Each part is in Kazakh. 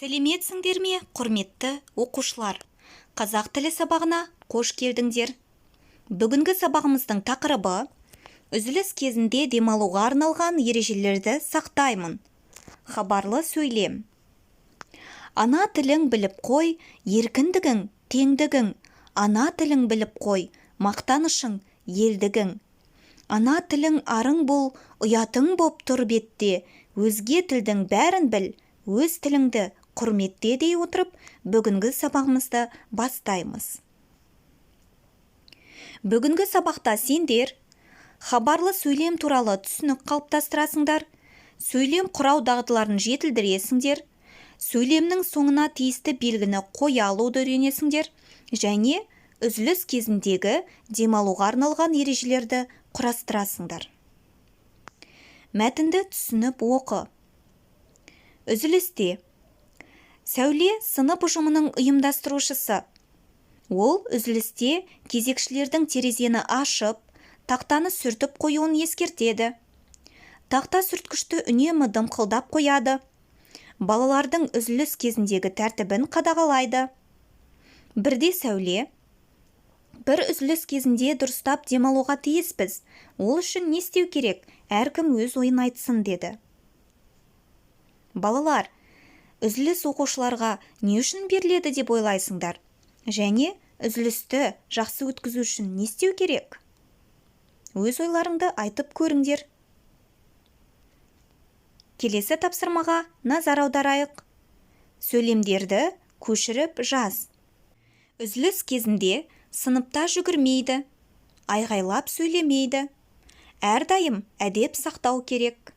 Сәлеметсіңдер ме, құрметті оқушылар? Қазақ тілі сабағына қош келдіңдер. Бүгінгі сабағымыздың тақырыбы үзіліс кезінде демалуға арналған ережелерді сақтаймын. Хабарлы сөйлем. Ана тілің біліп қой, еркіндігің, теңдігің. Ана тілің біліп қой, мақтанышың, елдігің. Ана тілің арың бол, ұятың боп тұр бетте. Өзге тілдің бәрін біл, өз тіліңді құрметте дей отырып, бүгінгі сабағымызды бастаймыз. Бүгінгі сабақта сендер хабарлы сөйлем туралы түсінік қалыптастырасыңдар, сөйлем құрау дағдыларын жетілдіресіңдер, сөйлемнің соңына тиісті белгіні қоя алуды үйренесіңдер, және үзіліс кезіндегі демалуға арналған ережелерді құрастырасыңдар. Мәтінді түсініп оқы. Үзілісте Сәуле сынып ұжымының ұйымдастырушысы. Ол үзілісте кезекшілердің терезені ашып, тақтаны сүртіп қоюын ескертеді. Тақта сүрткішті үнемі дымқылдап қояды. Балалардың үзіліс кезіндегі тәртібін қадағалайды. Бірде Сәуле, бір үзіліс кезінде дұрыстап демалуға тиіспіз. Ол үшін не істеу керек? Әркім өз ойын айтсын деді. Балалар, үзіліс оқушыларға не үшін беріледі деп ойлайсыңдар? Және үзілісті жақсы өткізу үшін не істеу керек? Өз ойларыңды айтып көріңдер. Келесі тапсырмаға назар аударайық. Сөйлемдерді көшіріп жаз. Үзіліс кезінде сыныпта жүгірмейді, айғайлап сөйлемейді. Әрдайым әдеп сақтау керек.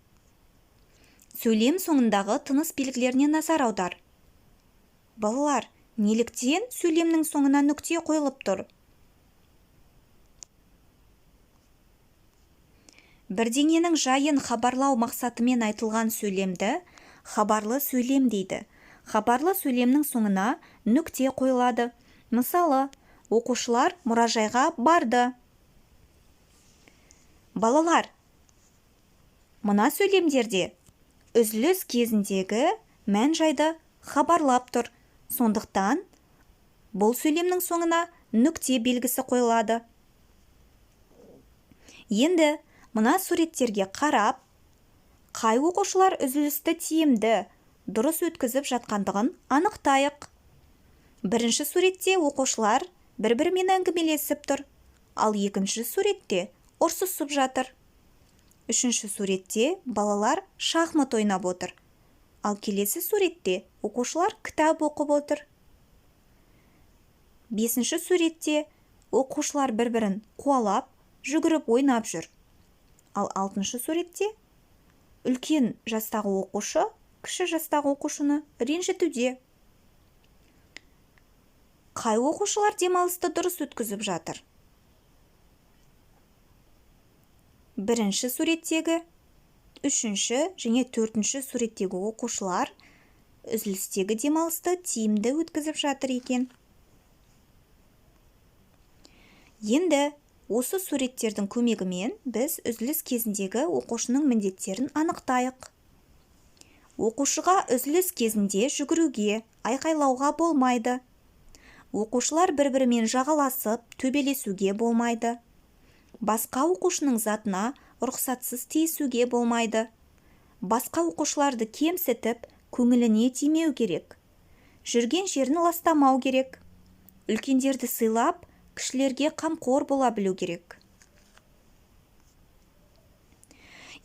Сөйлем соңындағы тыныс белгілеріне назар аудар. Балалар, неліктен сөйлемнің соңына нүкте қойылып тұр? Бірдеңенің жайын хабарлау мақсатымен айтылған сөйлемді хабарлы сөйлем дейді. Хабарлы сөйлемнің соңына нүкте қойылады. Мысалы, оқушылар мұражайға барды. Балалар, мына сөйлемдерде үзіліс кезіндегі мән-жайды хабарлап тұр. Сондықтан бұл сөйлемнің соңына нүкте белгісі қойылады. Енді мына суреттерге қарап, қай оқушылар үзілісті тиімді, дұрыс өткізіп жатқандығын анықтайық. Бірінші суретте оқушылар бір-бірімен әңгімелесіп тұр, ал екінші суретте ұрсысып жатыр. Үшінші суретте балалар шахмат ойнап отыр, ал келесі суретте оқушылар кітап оқып отыр. Бесінші суретте оқушылар бір-бірін қуалап, жүгіріп ойнап жүр. Ал алтыншы суретте үлкен жастағы оқушы кіші жастағы оқушыны ренжітуде. Қай оқушылар демалысты дұрыс өткізіп жатыр? Бірінші суреттегі, үшінші және төртінші суреттегі оқушылар үзілістегі демалысты тиімді өткізіп жатыр екен. Енді осы суреттердің көмегімен біз үзіліс кезіндегі оқушының міндеттерін анықтайық. Оқушыға үзіліс кезінде жүгіруге, айқайлауға болмайды. Оқушылар бір-бірімен жағаласып, төбелесуге болмайды. Басқа оқушының затына рұқсатсыз тиісуге болмайды. Басқа оқушыларды кемсітіп, көңіліне тимеу керек. Жүрген жерін ластамау керек. Үлкендерді сыйлап, кішілерге қамқор бола білу керек.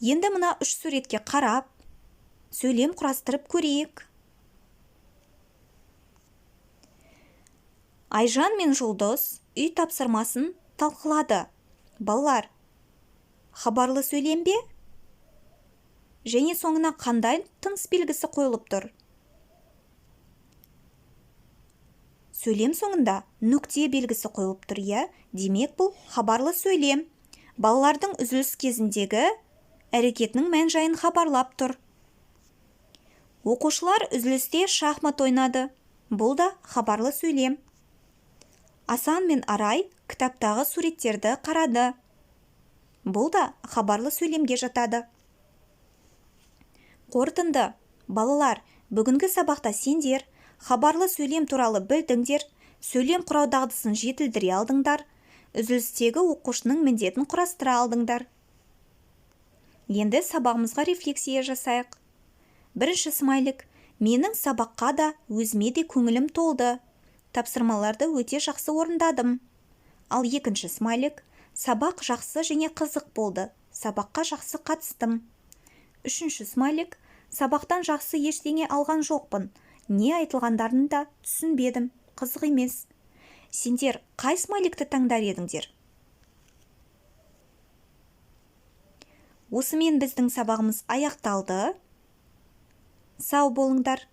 Енді мына үш суретке қарап, сөйлем құрастырып көрейік. Айжан мен Жұлдыз үй тапсырмасын талқылады. Балалар, хабарлы сөйлем бе? Және соңына қандай тыныс белгісі қойылып тұр? Сөйлем соңында нүкте белгісі қойылып тұр, иә? Демек, бұл хабарлы сөйлем. Балалардың үзіліс кезіндегі әрекетінің мән-жайын хабарлап тұр. Оқушылар үзілісте шахмат ойнады. Бұл да хабарлы сөйлем. Асан мен Арай кітаптағы суреттерді қарады. Бұл да хабарлы сөйлемге жатады. Қорытынды, балалар, Бүгінгі сабақта сендер хабарлы сөйлем туралы білдіңдер, сөйлем құрау дағдысын жетілдіре алдыңдар, үзілістегі оқушының міндетін құрастыра алдыңдар. Енді сабағымызға рефлексия жасайық. Бірінші смайлик: менің сабаққа да өзіме де көңілім толды. Тапсырмаларды өте жақсы орындадым. Ал екінші смайлик: сабақ жақсы және қызық болды. Сабаққа жақсы қатыстым. Үшінші смайлик: сабақтан жақсы ештеңе алған жоқпын. Не айтылғандарын да түсінбедім. Қызық емес. Сендер қай смайликті таңдар едіңдер? Осымен біздің сабағымыз аяқталды. Сау болыңдар.